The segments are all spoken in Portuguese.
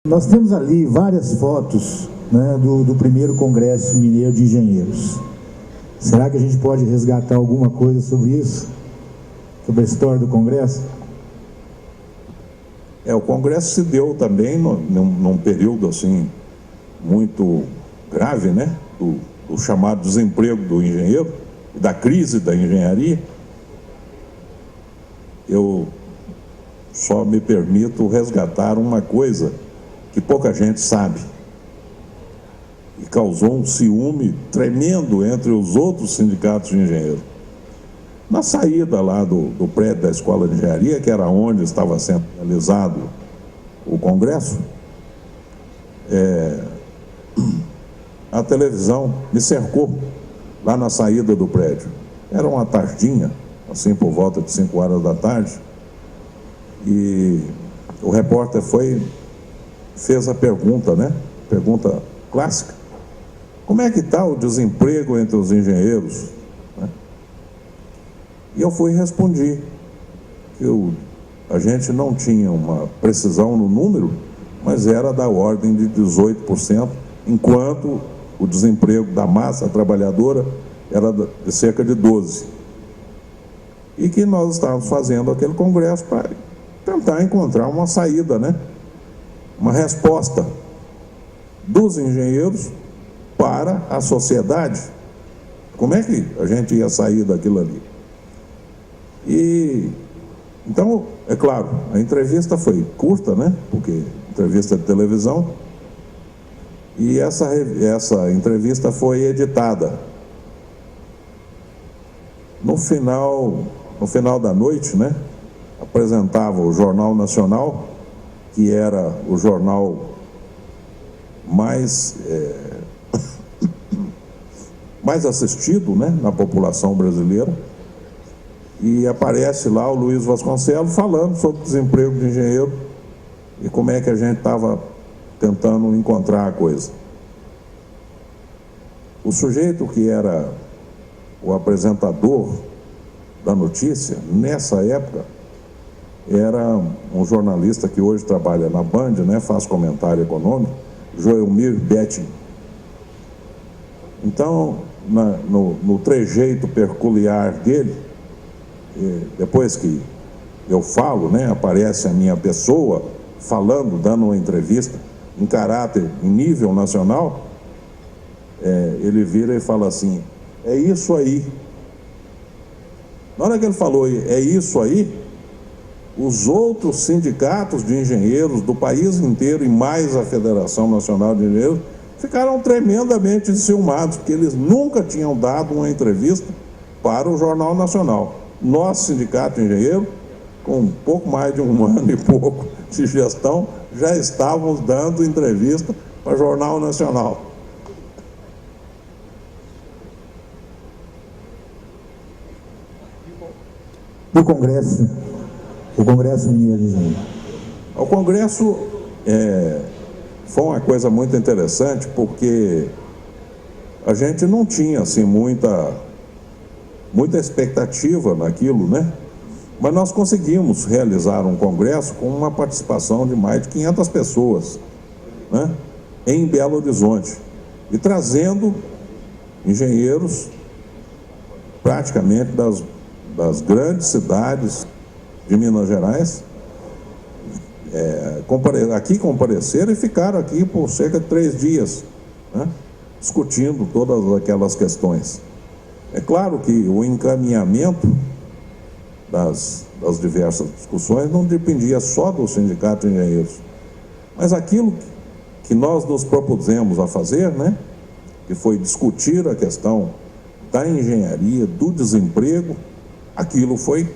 Nós temos ali várias fotos, né, do primeiro Congresso Mineiro de Engenheiros. Será que a gente pode resgatar alguma coisa sobre isso? Sobre a história do Congresso? O Congresso se deu também num período assim muito grave, né? Do chamado desemprego do engenheiro, da crise da engenharia. Eu só me permito resgatar uma coisa que pouca gente sabe e causou um ciúme tremendo entre os outros sindicatos de engenheiros. Na saída lá do prédio da Escola de Engenharia, que era onde estava sendo realizado o Congresso, a televisão me cercou lá na saída do prédio. Era uma tardinha, assim por volta de 5 horas da tarde, e o repórter fez a pergunta, né? Pergunta clássica: como é que está o desemprego entre os engenheiros? E eu fui e respondi que a gente não tinha uma precisão no número, mas era da ordem de 18%, enquanto o desemprego da massa trabalhadora era de cerca de 12%. E que nós estávamos fazendo aquele congresso para tentar encontrar uma saída, né? Uma resposta dos engenheiros para a sociedade. Como é que a gente ia sair daquilo ali? E então, é claro, a entrevista foi curta, né? Porque entrevista de televisão. E essa entrevista foi editada. No final da noite, né? Apresentava o Jornal Nacional, que era o jornal mais assistido, né, na população brasileira, e aparece lá o Luiz Vasconcelos falando sobre o desemprego de engenheiro e como é que a gente estava tentando encontrar a coisa. O sujeito que era o apresentador da notícia, nessa época, era um jornalista que hoje trabalha na Band, né, faz comentário econômico, Joelmir Betting. Então, no trejeito peculiar dele, depois que eu falo, né, aparece a minha pessoa falando, dando uma entrevista em nível nacional, ele vira e fala assim: é isso aí. Na hora que ele falou é isso aí, os outros sindicatos de engenheiros do país inteiro e mais a Federação Nacional de Engenheiros ficaram tremendamente enciumados, porque eles nunca tinham dado uma entrevista para o Jornal Nacional. Nosso sindicato de engenheiro, com um pouco mais de 1 ano e pouco de gestão, já estávamos dando entrevista para o Jornal Nacional. O Congresso Mineiro de Engenheiros. O Congresso foi uma coisa muito interessante, porque a gente não tinha assim muita expectativa naquilo, né? Mas nós conseguimos realizar um congresso com uma participação de mais de 500 pessoas, né, em Belo Horizonte, e trazendo engenheiros praticamente das grandes cidades de Minas Gerais, aqui compareceram e ficaram aqui por cerca de 3 dias, né, discutindo todas aquelas questões. É claro que o encaminhamento das diversas discussões não dependia só do Sindicato de Engenheiros, mas aquilo que nós nos propusemos a fazer, né, que foi discutir a questão da engenharia, do desemprego, aquilo foi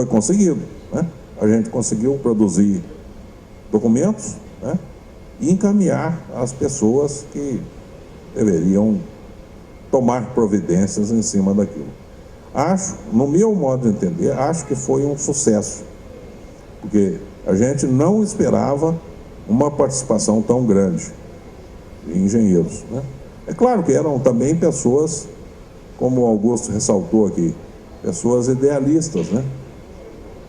conseguido, né? A gente conseguiu produzir documentos, né, e encaminhar as pessoas que deveriam tomar providências em cima daquilo. Acho, no meu modo de entender, acho que foi um sucesso, porque a gente não esperava uma participação tão grande de engenheiros, né? É claro que eram também pessoas, como o Augusto ressaltou aqui, pessoas idealistas, né?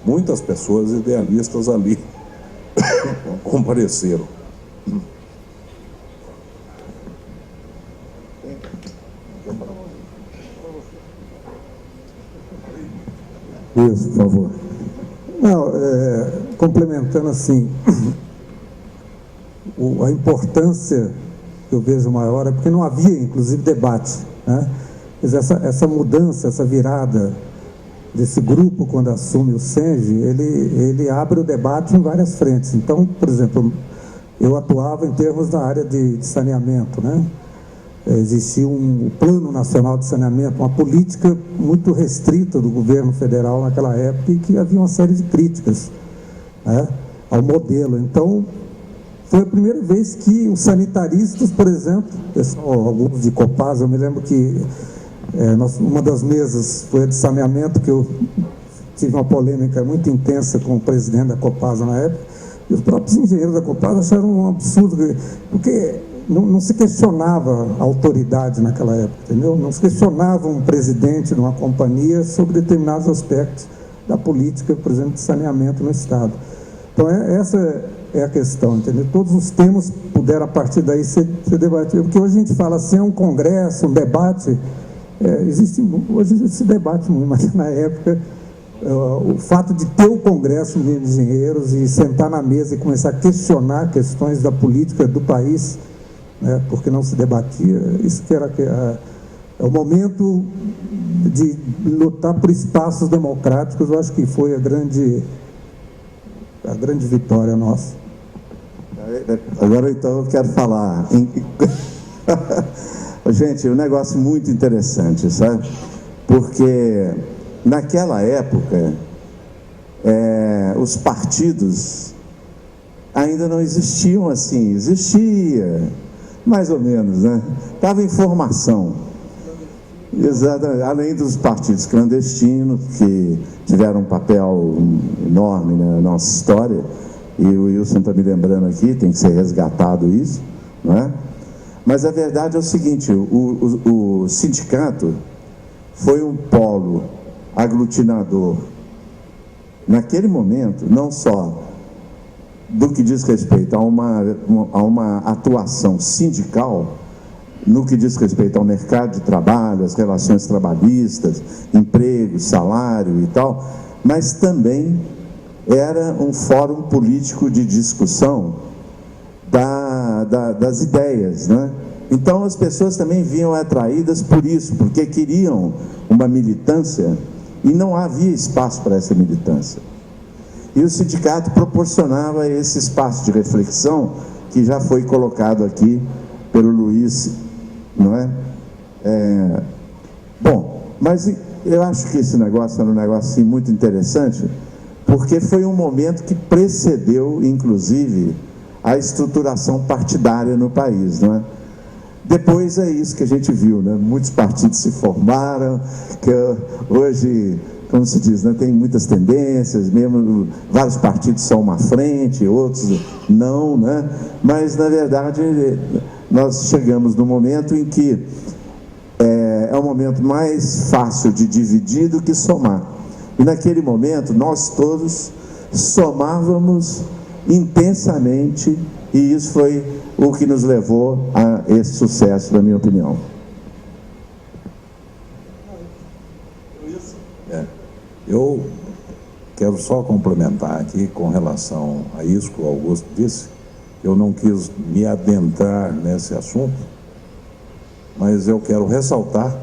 Muitas pessoas idealistas ali compareceram. Isso, por favor. Não, complementando assim, a importância que eu vejo maior é porque não havia, inclusive, debate, né? Mas essa mudança, essa virada desse grupo, quando assume o SENGE, ele abre o debate em várias frentes. Então, por exemplo, eu atuava em termos da área de saneamento, né? Existia um Plano Nacional de Saneamento, uma política muito restrita do governo federal naquela época, e que havia uma série de críticas, né, ao modelo. Então, foi a primeira vez que os sanitaristas, por exemplo, alguns de Copasa, eu me lembro que uma das mesas foi a de saneamento, que eu tive uma polêmica muito intensa com o presidente da Copasa na época, e os próprios engenheiros da Copasa acharam um absurdo, porque não se questionava a autoridade naquela época, entendeu? Não se questionava um presidente de uma companhia sobre determinados aspectos da política, por exemplo, de saneamento no Estado. Então, essa é a questão, entendeu? Todos os temas puderam, a partir daí, ser debatidos. Porque hoje a gente fala assim, é um congresso, um debate, hoje se debate muito, mas na época, o fato de ter o Congresso de Engenheiros e sentar na mesa e começar a questionar questões da política do país, né, porque não se debatia, isso que era é o momento de lutar por espaços democráticos. Eu acho que foi a grande vitória nossa. Agora, então, eu quero falar. Gente, um negócio muito interessante, sabe? Porque naquela época, os partidos ainda não existiam assim. Existia, mais ou menos, né? Estava em formação. Exatamente. Além dos partidos clandestinos, que tiveram um papel enorme na nossa história, e o Wilson está me lembrando aqui, tem que ser resgatado isso, não é? Mas a verdade é o seguinte, o sindicato foi um polo aglutinador, naquele momento, não só do que diz respeito a uma atuação sindical, no que diz respeito ao mercado de trabalho, as relações trabalhistas, emprego, salário e tal, mas também era um fórum político de discussão das ideias, né? Então as pessoas também vinham atraídas por isso, porque queriam uma militância e não havia espaço para essa militância. E o sindicato proporcionava esse espaço de reflexão que já foi colocado aqui pelo Luiz, não é? Bom, mas eu acho que esse negócio era um negócio assim, muito interessante, porque foi um momento que precedeu, inclusive, a estruturação partidária no país, não é? Depois é isso que a gente viu, né? Muitos partidos se formaram, que hoje, como se diz, né? Tem muitas tendências, mesmo vários partidos são uma frente, outros não, né? Mas, na verdade, nós chegamos no momento em que é um momento mais fácil de dividir do que somar. E naquele momento, nós todos somávamos intensamente, e isso foi o que nos levou a esse sucesso, na minha opinião. Eu quero só complementar aqui com relação a isso que o Augusto disse. Eu não quis me adentrar nesse assunto, mas eu quero ressaltar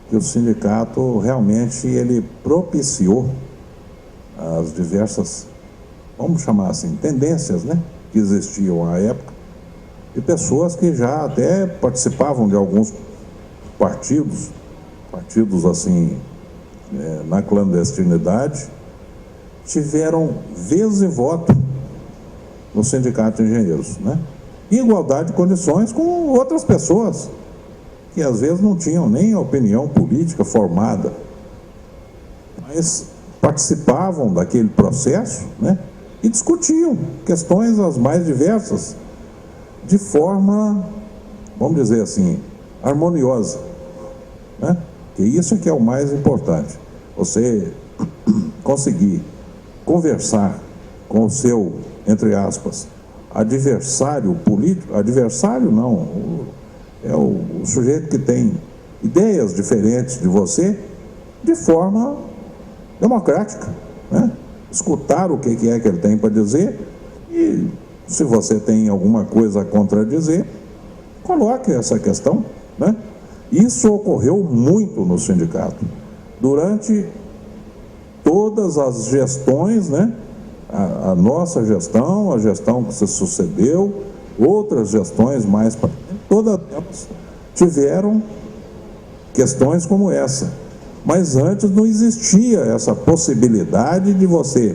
que o sindicato realmente ele propiciou as diversas, vamos chamar assim, tendências, né, que existiam à época, de pessoas que já até participavam de alguns partidos assim, na clandestinidade, tiveram vez e voto no Sindicato de Engenheiros, né? Em igualdade de condições com outras pessoas que às vezes não tinham nem opinião política formada, mas participavam daquele processo, né? E discutiam questões as mais diversas de forma, vamos dizer assim, harmoniosa, né? E isso é que é o mais importante. Você conseguir conversar com o seu, entre aspas, adversário político, adversário não, é o sujeito que tem ideias diferentes de você, de forma democrática, né? Escutar o que é que ele tem para dizer e, se você tem alguma coisa a contradizer, coloque essa questão, né? Isso ocorreu muito no sindicato, durante todas as gestões, né? A nossa gestão, a gestão que se sucedeu, outras gestões mais para frente, todas elas tiveram questões como essa. Mas antes não existia essa possibilidade de você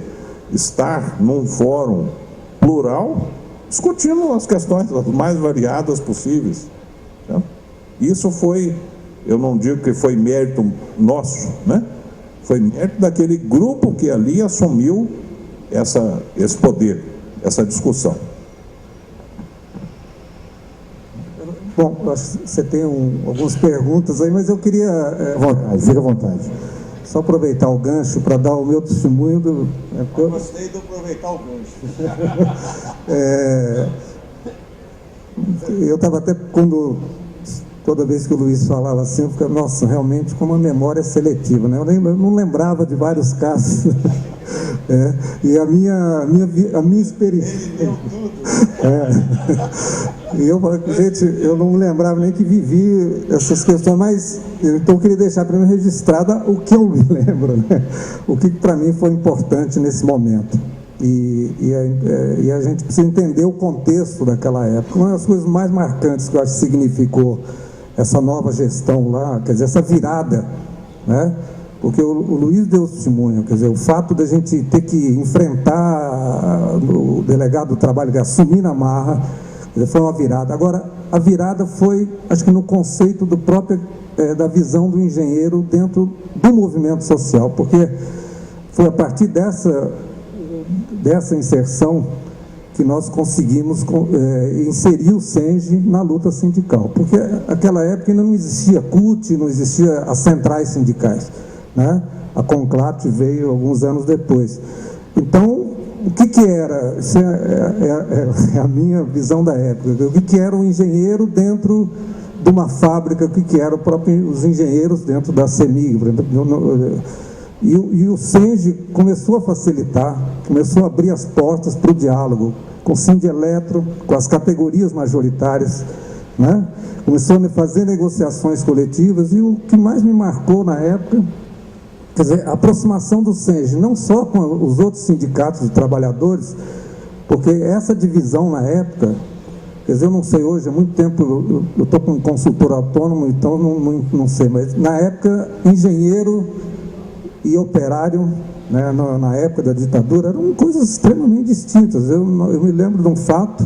estar num fórum plural discutindo as questões as mais variadas possíveis, né? Isso foi, eu não digo que foi mérito nosso, né? Foi mérito daquele grupo que ali assumiu esse poder, essa discussão. Bom, acho que você tem algumas perguntas aí, mas eu queria... Fica à vontade. Só aproveitar o gancho para dar o meu testemunho Eu gostei de aproveitar o gancho. Eu estava até toda vez que o Luiz falava assim, eu ficava, nossa, realmente com uma memória seletiva, né? Eu não lembrava de vários casos. E a minha experiência... Ele leu tudo. E eu falei, gente, eu não me lembrava nem que vivi essas questões, mas então eu queria deixar para mim registrada o que eu me lembro, né? O que para mim foi importante nesse momento. E a gente precisa entender o contexto daquela época. Uma das coisas mais marcantes que eu acho que significou essa nova gestão lá, quer dizer, essa virada, né? Porque o Luiz deu testemunho, quer dizer, o fato da gente ter que enfrentar o delegado do trabalho, que assumir na marra, quer dizer, foi uma virada. Agora, a virada foi, acho que no conceito do próprio, da visão do engenheiro dentro do movimento social, porque foi a partir dessa inserção que nós conseguimos inserir o SENGE na luta sindical, porque naquela época ainda não existia CUT, não existia as centrais sindicais, né? A CONCLAT veio alguns anos depois. Então, o que era? Isso é a minha visão da época. O que era um engenheiro dentro de uma fábrica? O que eram os engenheiros dentro da CEMIG? E o SENGE começou a facilitar, começou a abrir as portas para o diálogo com o Sindeletro, com as categorias majoritárias, né? Começou a fazer negociações coletivas, e o que mais me marcou na época, quer dizer, a aproximação do SENGE, não só com os outros sindicatos de trabalhadores, porque essa divisão na época, quer dizer, eu não sei hoje, há muito tempo eu estou como consultor autônomo, então não sei, mas na época, engenheiro e operário, né, na época da ditadura, eram coisas extremamente distintas. Eu me lembro de um fato,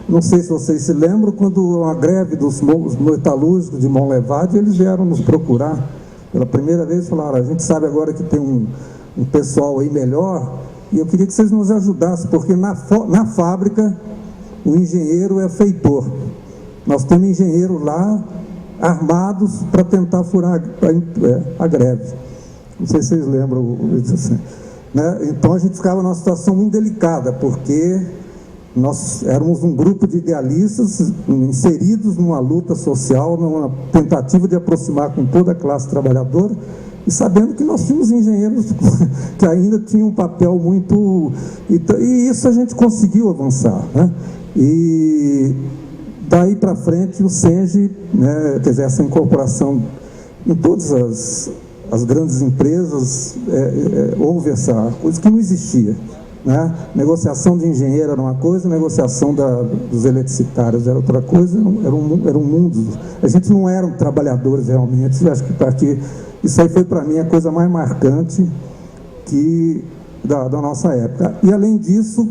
não sei se vocês se lembram, quando a greve dos metalúrgicos de Monlevade, eles vieram nos procurar pela primeira vez, falaram, a gente sabe agora que tem um pessoal aí melhor, e eu queria que vocês nos ajudassem, porque na fábrica o engenheiro é feitor. Nós temos engenheiros lá armados para tentar furar a greve. Não sei se vocês lembram, assim, né? Então a gente ficava numa situação muito delicada, porque nós éramos um grupo de idealistas inseridos numa luta social, numa tentativa de aproximar com toda a classe trabalhadora, e sabendo que nós tínhamos engenheiros que ainda tinham um papel muito... E isso a gente conseguiu avançar, né? E daí para frente o SENGE, né, quer dizer, essa incorporação em todas as grandes empresas, houve essa coisa que não existia, né? Negociação de engenheiro era uma coisa, negociação dos eletricitários era outra coisa, era um mundo. A gente não eram trabalhadores realmente, acho que isso aí foi para mim a coisa mais marcante da nossa época. E além disso,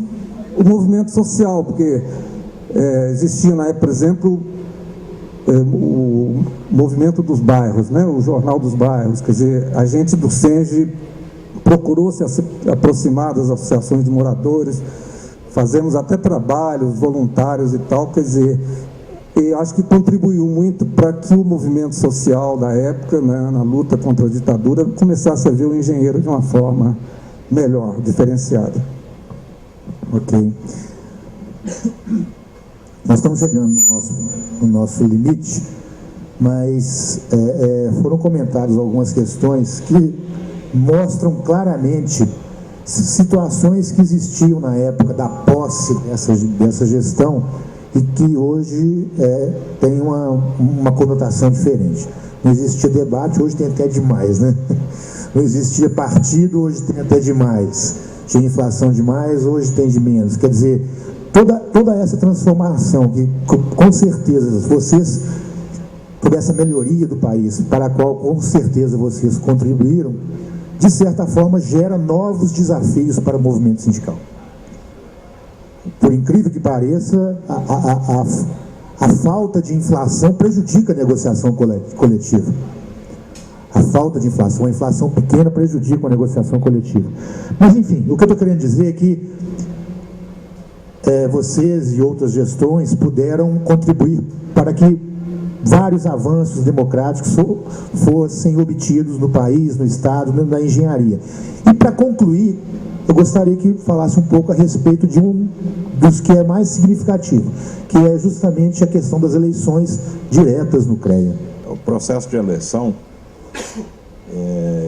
o movimento social, porque existia na época, por exemplo, o movimento dos bairros, né? O Jornal dos Bairros, quer dizer, a gente do SENGE procurou se aproximar das associações de moradores, fazemos até trabalhos voluntários e tal, quer dizer, e acho que contribuiu muito para que o movimento social da época, né, na luta contra a ditadura, começasse a ver o engenheiro de uma forma melhor, diferenciada. Ok. Nós estamos chegando no nosso limite, mas foram comentadas algumas questões que mostram claramente situações que existiam na época da posse dessa gestão e que hoje tem uma conotação diferente. Não existia debate, hoje tem até demais, né? Não existia partido, hoje tem até demais. Tinha inflação demais, hoje tem de menos. Quer dizer, toda essa transformação que, com certeza, vocês, por essa melhoria do país, para a qual, com certeza, vocês contribuíram, de certa forma, gera novos desafios para o movimento sindical. Por incrível que pareça, a falta de inflação prejudica a negociação coletiva. A falta de inflação, a inflação pequena prejudica a negociação coletiva. Mas, enfim, o que eu estou querendo dizer é que vocês e outras gestões puderam contribuir para que vários avanços democráticos fossem obtidos no país, no Estado, na engenharia. E, para concluir, eu gostaria que falasse um pouco a respeito de dos que é mais significativo, que é justamente a questão das eleições diretas no CREA. O processo de eleição,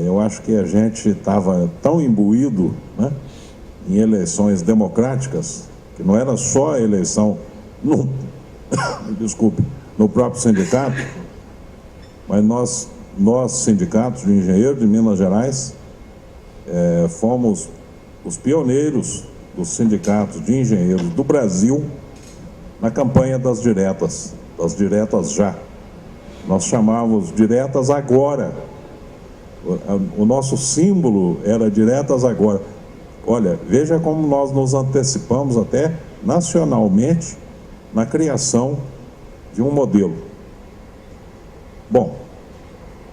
eu acho que a gente estava tão imbuído, né, em eleições democráticas, que não era só a eleição no próprio sindicato, mas nós sindicatos de engenheiros de Minas Gerais, fomos os pioneiros dos sindicatos de engenheiros do Brasil na campanha das diretas já. Nós chamávamos diretas agora. O nosso símbolo era diretas agora. Olha, veja como nós nos antecipamos até nacionalmente na criação de um modelo. Bom,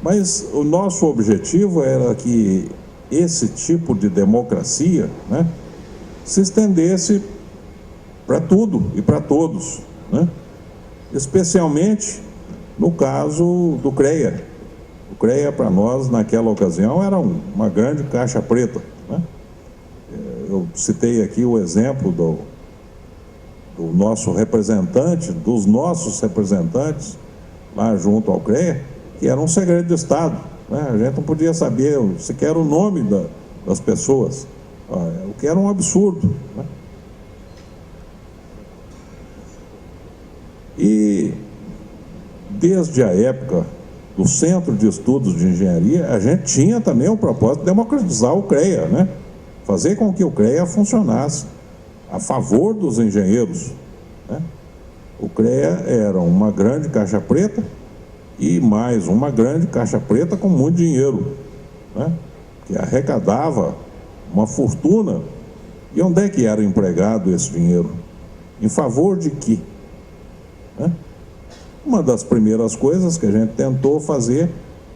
mas o nosso objetivo era que esse tipo de democracia, né, se estendesse para tudo e para todos, né? Especialmente no caso do CREA. O CREA, para nós, naquela ocasião, era uma grande caixa preta, né? Eu citei aqui o exemplo do nosso representante, dos nossos representantes, lá junto ao CREA, que era um segredo de Estado, né? A gente não podia saber sequer o nome das pessoas, o que era um absurdo, né? E desde a época do Centro de Estudos de Engenharia, a gente tinha também o propósito de democratizar o CREA, né? Fazer com que o CREA funcionasse a favor dos engenheiros, né? O CREA era uma grande caixa preta e mais uma grande caixa preta com muito dinheiro, né? Que arrecadava uma fortuna. E onde é que era empregado esse dinheiro? Em favor de quê? Né? Uma das primeiras coisas que a gente tentou fazer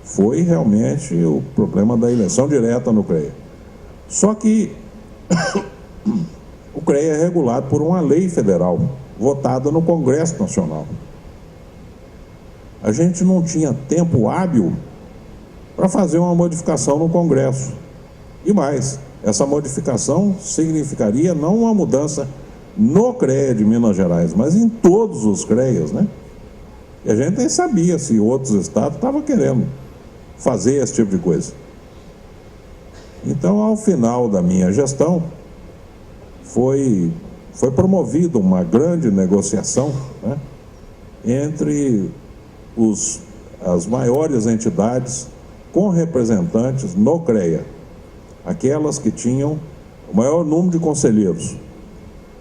foi realmente o problema da eleição direta no CREA. Só que o CREA é regulado por uma lei federal, votada no Congresso Nacional. A gente não tinha tempo hábil para fazer uma modificação no Congresso. E mais, essa modificação significaria não uma mudança no CREA de Minas Gerais, mas em todos os CREAs, né? E a gente nem sabia se outros estados estavam querendo fazer esse tipo de coisa. Então, ao final da minha gestão, foi promovida uma grande negociação, né, entre as maiores entidades com representantes no CREA, aquelas que tinham o maior número de conselheiros.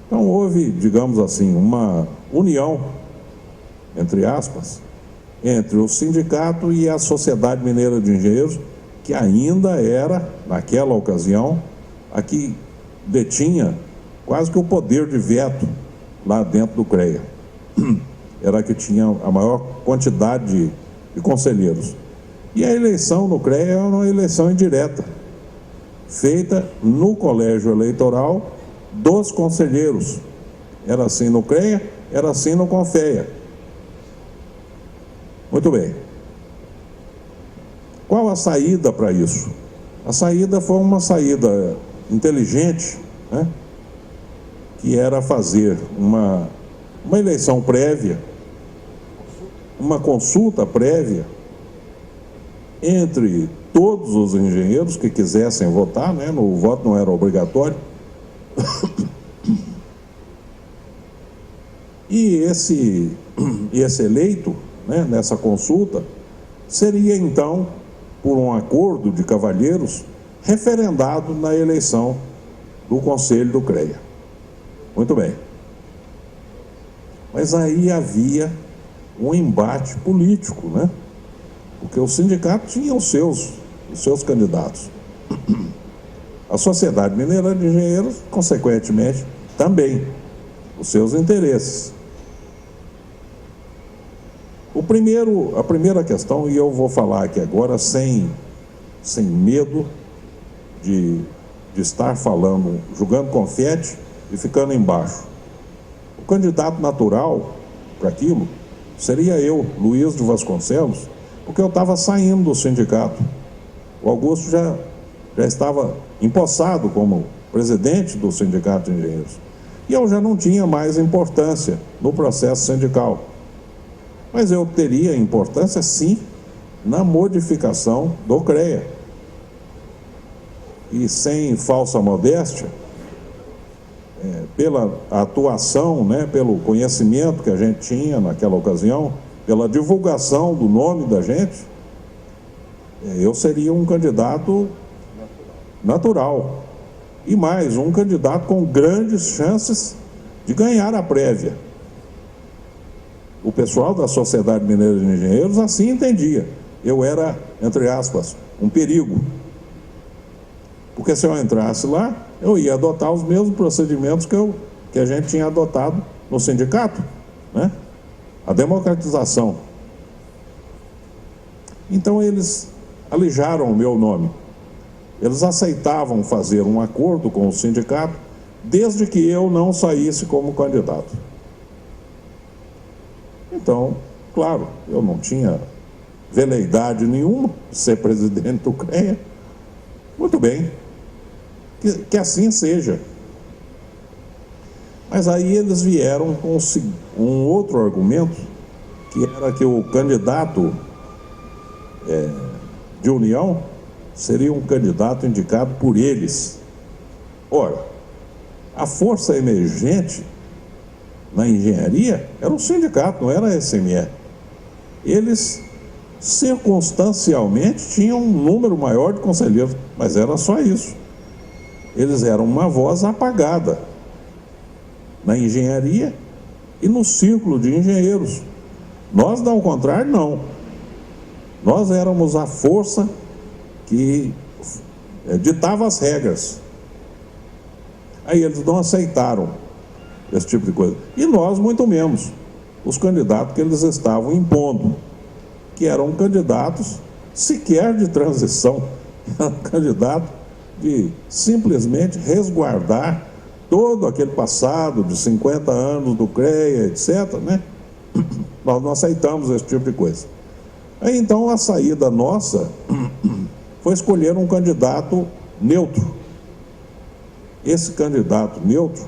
Então, houve, digamos assim, uma união, entre aspas, entre o sindicato e a Sociedade Mineira de Engenheiros, que ainda era, naquela ocasião, a que detinha quase que o poder de veto lá dentro do CREA. Era a que tinha a maior quantidade de conselheiros. E a eleição no CREA era uma eleição indireta, feita no colégio eleitoral dos conselheiros. Era assim no CREA, era assim no CONFEA. Muito bem. Qual a saída para isso? A saída foi uma saída inteligente, né, que era fazer uma eleição prévia, uma consulta prévia entre todos os engenheiros que quisessem votar, né? O voto não era obrigatório. E esse eleito, né, nessa consulta, seria então, por um acordo de cavalheiros, referendado na eleição do Conselho do CREA. Muito bem. Mas aí havia um embate político, né? Porque o sindicato tinha os seus candidatos. A Sociedade Mineira de Engenheiros, consequentemente, também, os seus interesses. A primeira questão, e eu vou falar aqui agora sem medo de estar falando, jogando confete e ficando embaixo. O candidato natural para aquilo seria eu, Luiz de Vasconcelos, porque eu estava saindo do sindicato. O Augusto já estava empossado como presidente do Sindicato de Engenheiros. E eu já não tinha mais importância no processo sindical. Mas eu teria importância, sim, na modificação do CREA. E sem falsa modéstia, pela atuação, né, pelo conhecimento que a gente tinha naquela ocasião, pela divulgação do nome da gente, eu seria um candidato natural. E mais, um candidato com grandes chances de ganhar a prévia. O pessoal da Sociedade Mineira de Engenheiros assim entendia. Eu era, entre aspas, um perigo. Porque se eu entrasse lá, eu ia adotar os mesmos procedimentos que a gente tinha adotado no sindicato, né? A democratização. Então eles alijaram o meu nome. Eles aceitavam fazer um acordo com o sindicato, desde que eu não saísse como candidato. Então, claro, eu não tinha veleidade nenhuma de ser presidente do CREA. Muito bem, que assim seja. Mas aí eles vieram com um outro argumento, que era que o candidato de união seria um candidato indicado por eles. Ora, a força emergente na engenharia era o sindicato, não era a SME. Eles, circunstancialmente, tinham um número maior de conselheiros, mas era só isso. Eles eram uma voz apagada na engenharia e no círculo de engenheiros. Nós, ao contrário, não. Nós éramos a força que ditava as regras. Aí eles não aceitaram esse tipo de coisa. E nós, muito menos, os candidatos que eles estavam impondo, que eram candidatos sequer de transição, eram candidatos de simplesmente resguardar todo aquele passado de 50 anos do CREA, etc., né? Nós não aceitamos esse tipo de coisa. Aí, então, a saída nossa foi escolher um candidato neutro. Esse candidato neutro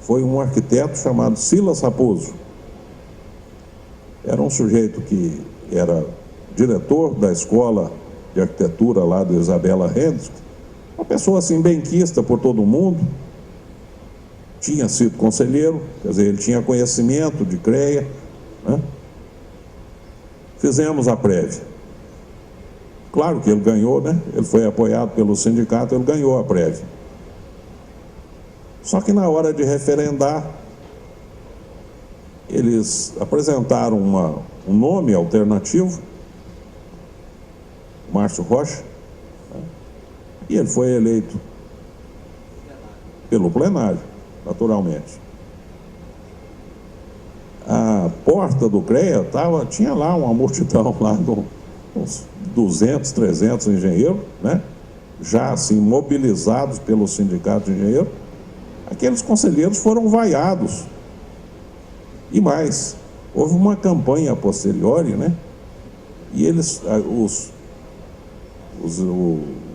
foi um arquiteto chamado Silas Raposo. Era um sujeito que era diretor da escola de arquitetura lá do Isabela Hendricks, uma pessoa assim benquista por todo mundo, tinha sido conselheiro, quer dizer, ele tinha conhecimento de CREA, né? Fizemos a prévia. Claro que ele ganhou, né? Ele foi apoiado pelo sindicato, ele ganhou a prévia. Só que na hora de referendar, eles apresentaram um nome alternativo, Márcio Rocha, né? E ele foi eleito pelo plenário, naturalmente. A porta do CREA tinha lá uma multidão lá, uns 200, 300 engenheiros, né? Já assim mobilizados pelo sindicato de engenheiros. Aqueles conselheiros foram vaiados. E mais, houve uma campanha a posteriori, né? E eles,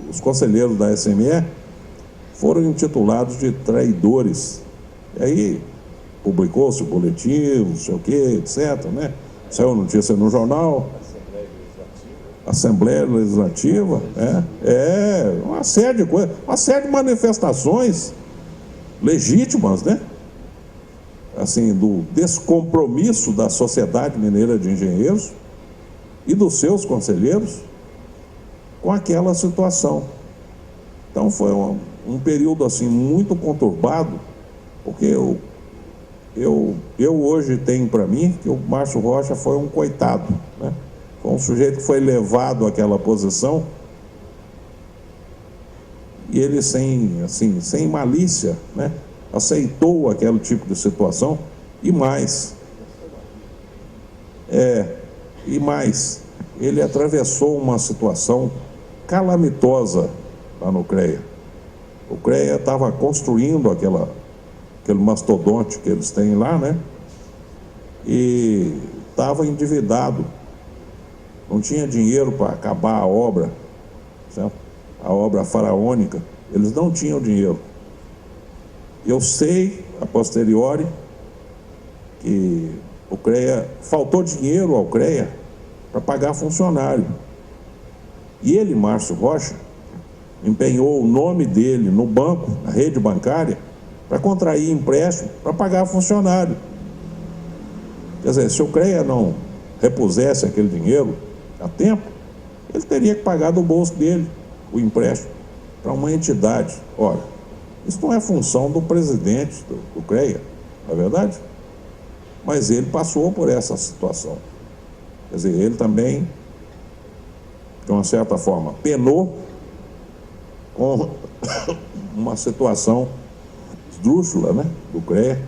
os conselheiros da SME foram intitulados de traidores E aí publicou-se o boletim, não sei o quê, etc., né? Saiu notícia no jornal. Assembleia Legislativa, uma série de coisas, uma série de manifestações legítimas, né? Assim, do descompromisso da Sociedade Mineira de Engenheiros e dos seus conselheiros com aquela situação. Então foi um período assim muito conturbado, porque eu hoje tenho para mim que o Márcio Rocha foi um coitado, né? Foi um sujeito que foi levado àquela posição e ele sem malícia, né, aceitou aquele tipo de situação e mais, ele atravessou uma situação calamitosa lá no CREA. O CREA estava construindo aquele mastodonte que eles têm lá, né, e estava endividado. Não tinha dinheiro para acabar a obra, certo? A obra faraônica. Eles não tinham dinheiro. Eu sei, a posteriori, que o CREA, faltou dinheiro ao CREA para pagar funcionário. E ele, Márcio Rocha, empenhou o nome dele no banco, na rede bancária, para contrair empréstimo para pagar funcionário. Quer dizer, se o CREA não repusesse aquele dinheiro a tempo, ele teria que pagar do bolso dele o empréstimo para uma entidade. Ora, isso não é função do presidente do CREA, não é verdade? Mas ele passou por essa situação. Quer dizer, ele também, de uma certa forma, penou com uma situação esdrúxula, né, do CREA,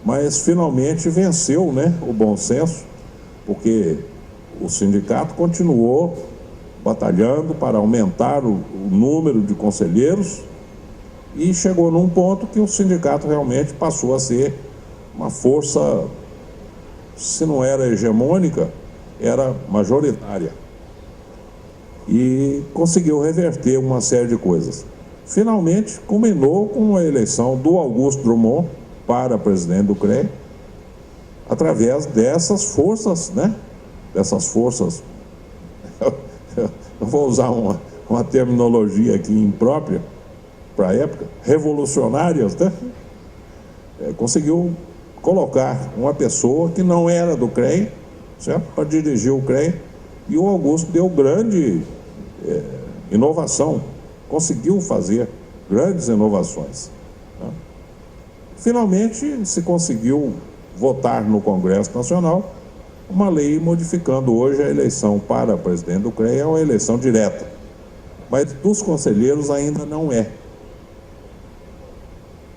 mas finalmente venceu, né, o bom senso, porque o sindicato continuou batalhando para aumentar o número de conselheiros e chegou num ponto que o sindicato realmente passou a ser uma força, se não era hegemônica, era majoritária. E conseguiu reverter uma série de coisas. Finalmente, culminou com a eleição do Augusto Drummond para presidente do CREA, através dessas forças, né? Dessas forças, eu vou usar uma terminologia aqui imprópria para a época, revolucionárias, né? Conseguiu colocar uma pessoa que não era do CREA, certo? Para dirigir o CREA, e o Augusto deu grande inovação, conseguiu fazer grandes inovações, né? Finalmente se conseguiu votar no Congresso Nacional uma lei modificando hoje a eleição para presidente do CREA, é uma eleição direta, mas dos conselheiros ainda não é.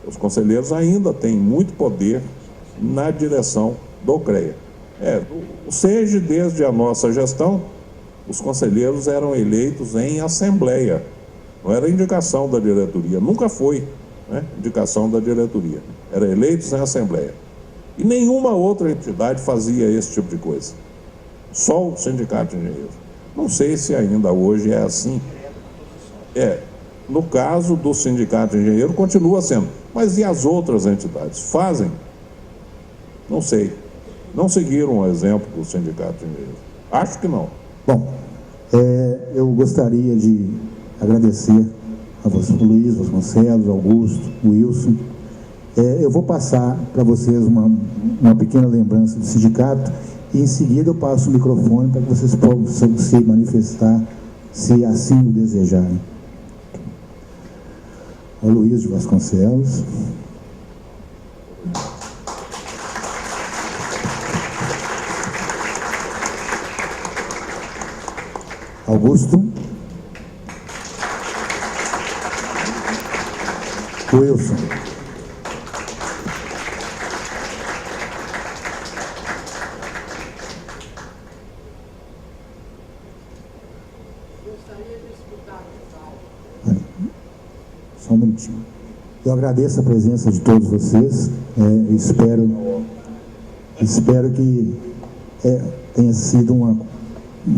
Os conselheiros ainda têm muito poder na direção do CREA. O SENGE, desde a nossa gestão, os conselheiros eram eleitos em assembleia, não era indicação da diretoria, nunca foi, né, indicação da diretoria, era eleitos em assembleia. E nenhuma outra entidade fazia esse tipo de coisa. Só o Sindicato de Engenheiros. Não sei se ainda hoje é assim. No caso do Sindicato de Engenheiros, continua sendo. Mas e as outras entidades? Fazem? Não sei. Não seguiram o exemplo do Sindicato de Engenheiros. Acho que não. Bom, eu gostaria de agradecer a você, Luiz Vasconcelos, Augusto, Wilson. Eu vou passar para vocês uma pequena lembrança do sindicato e em seguida eu passo o microfone para que vocês possam se manifestar, se assim o desejarem. O Luiz de Vasconcelos. Augusto. Wilson. Só um minutinho. Eu agradeço a presença de todos vocês. Espero que tenha sido uma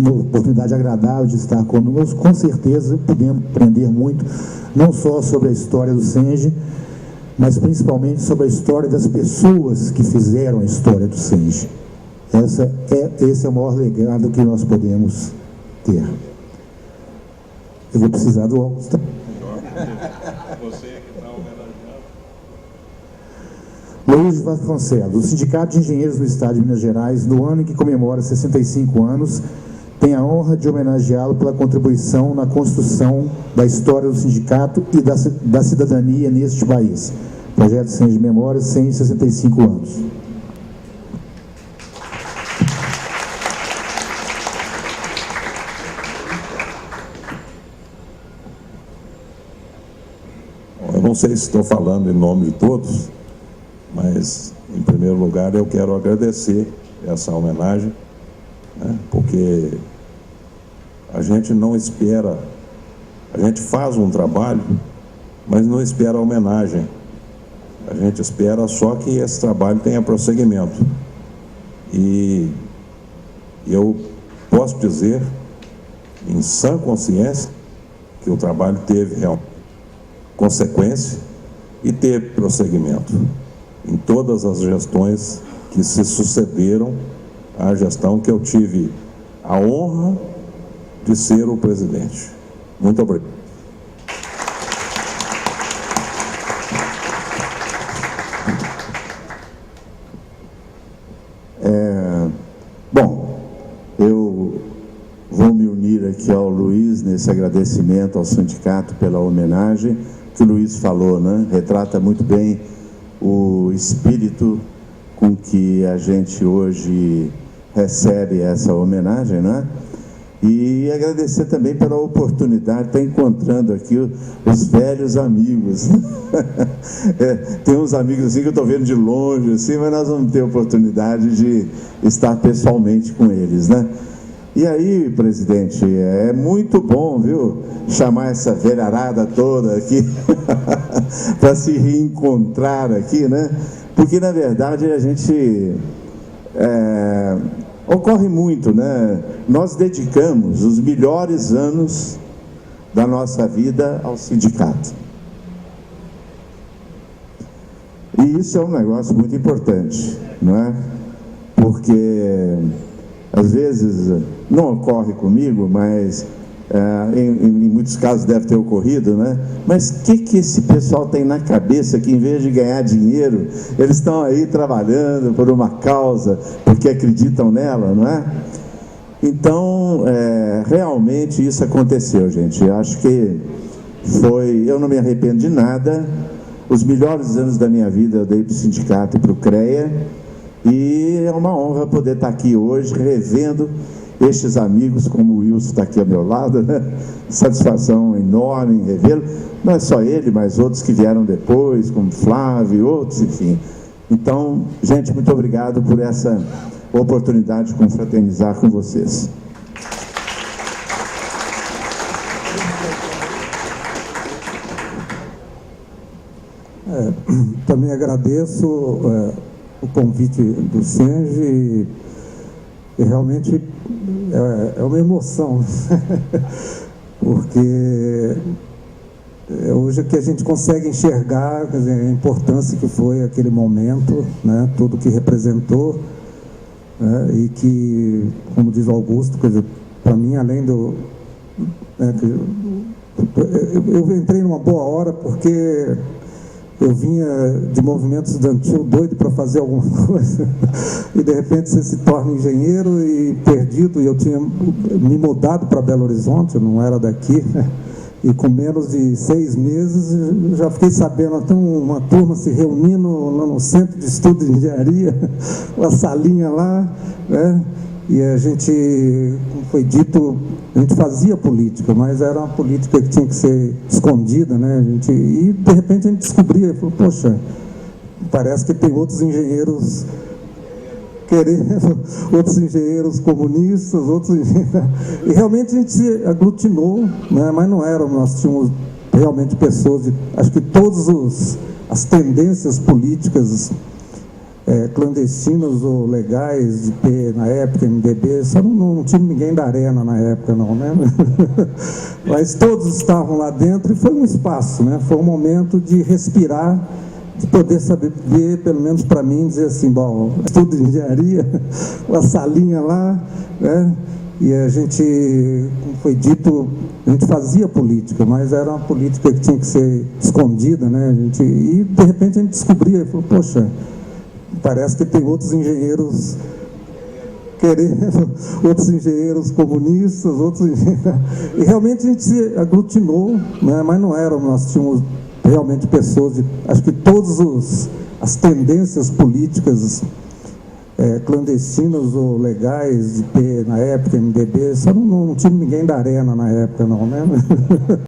oportunidade agradável de estar conosco. Com certeza podemos aprender muito, não só sobre a história do SENGE, mas principalmente sobre a história das pessoas que fizeram a história do SENGE. Esse é o maior legado que nós podemos ter. Eu vou precisar do óculos. Tá? Você que está homenageado. Luiz Vasconcelos. O Sindicato de Engenheiros do Estado de Minas Gerais, no ano em que comemora 65 anos, tem a honra de homenageá-lo pela contribuição na construção da história do sindicato e da cidadania neste país. Projeto SENGE Memória, 165 anos. Eu não sei se estou falando em nome de todos, mas, em primeiro lugar, eu quero agradecer essa homenagem, né, porque a gente não espera, a gente faz um trabalho, mas não espera a homenagem. A gente espera só que esse trabalho tenha prosseguimento. E eu posso dizer, em sã consciência, que o trabalho teve realmente consequência e teve prosseguimento em todas as gestões que se sucederam à gestão que eu tive a honra de ser o presidente. Muito obrigado. Bom, eu vou me unir aqui ao Luiz nesse agradecimento ao sindicato pela homenagem que o Luiz falou, né? Retrata muito bem o espírito com que a gente hoje recebe essa homenagem, né? E agradecer também pela oportunidade de estar encontrando aqui os velhos amigos. Tem uns amigos assim que eu estou vendo de longe, assim, mas nós vamos ter oportunidade de estar pessoalmente com eles, né? E aí, presidente, é muito bom, viu, chamar essa velharada toda aqui para se reencontrar aqui, né? Porque, na verdade, a gente... ocorre muito, né? Nós dedicamos os melhores anos da nossa vida ao sindicato. E isso é um negócio muito importante, não é? Porque, às vezes, não ocorre comigo, mas em muitos casos deve ter ocorrido, né? Mas o que esse pessoal tem na cabeça que, em vez de ganhar dinheiro, eles estão aí trabalhando por uma causa, porque acreditam nela, não é? Então, realmente isso aconteceu, gente. Eu acho que eu não me arrependo de nada. Os melhores anos da minha vida eu dei para o sindicato e para o CREA, e é uma honra poder estar aqui hoje revendo estes amigos, como o Wilson está aqui ao meu lado, né? Satisfação enorme em revê-lo. Não é só ele, mas outros que vieram depois, como Flávio e outros, enfim. Então, gente, muito obrigado por essa oportunidade de confraternizar com vocês. Também agradeço o convite do SENGE e realmente é uma emoção, porque hoje é que a gente consegue enxergar, quer dizer, a importância que foi aquele momento, né, tudo que representou, né, e que, como diz o Augusto, quer dizer, para mim, além do... eu entrei numa boa hora porque eu vinha de movimento estudantil doido para fazer alguma coisa e de repente você se torna engenheiro e perdido, e eu tinha me mudado para Belo Horizonte, eu não era daqui, e com menos de 6 meses já fiquei sabendo, até uma turma se reunindo no Centro de Estudo de Engenharia, uma salinha lá, né? E a gente, como foi dito, a gente fazia política, mas era uma política que tinha que ser escondida, né? E de repente a gente descobria, falou, poxa, parece que tem outros engenheiros querendo, outros engenheiros comunistas, outros engenheiros... E realmente a gente se aglutinou, né? Mas não eram, nós tínhamos realmente pessoas, acho que todas as tendências políticas clandestinos ou legais de ter, na época, MDB, só não tinha ninguém da Arena na época, não, né? Mas todos estavam lá dentro e foi um espaço, né? Foi um momento de respirar de poder saber ver, pelo menos para mim, dizer assim, bom, estudo engenharia, uma salinha lá, né? E a gente, como foi dito, a gente fazia política, mas era uma política que tinha que ser escondida, né? E de repente a gente descobria e falou, poxa, parece que tem outros engenheiros querendo, outros engenheiros comunistas, outros engenheiros... E realmente a gente se aglutinou, né? Mas não eram, nós tínhamos realmente pessoas de, acho que todas as tendências políticas clandestinas ou legais, de P na época, MDB, só não tinha ninguém da Arena na época, não, né?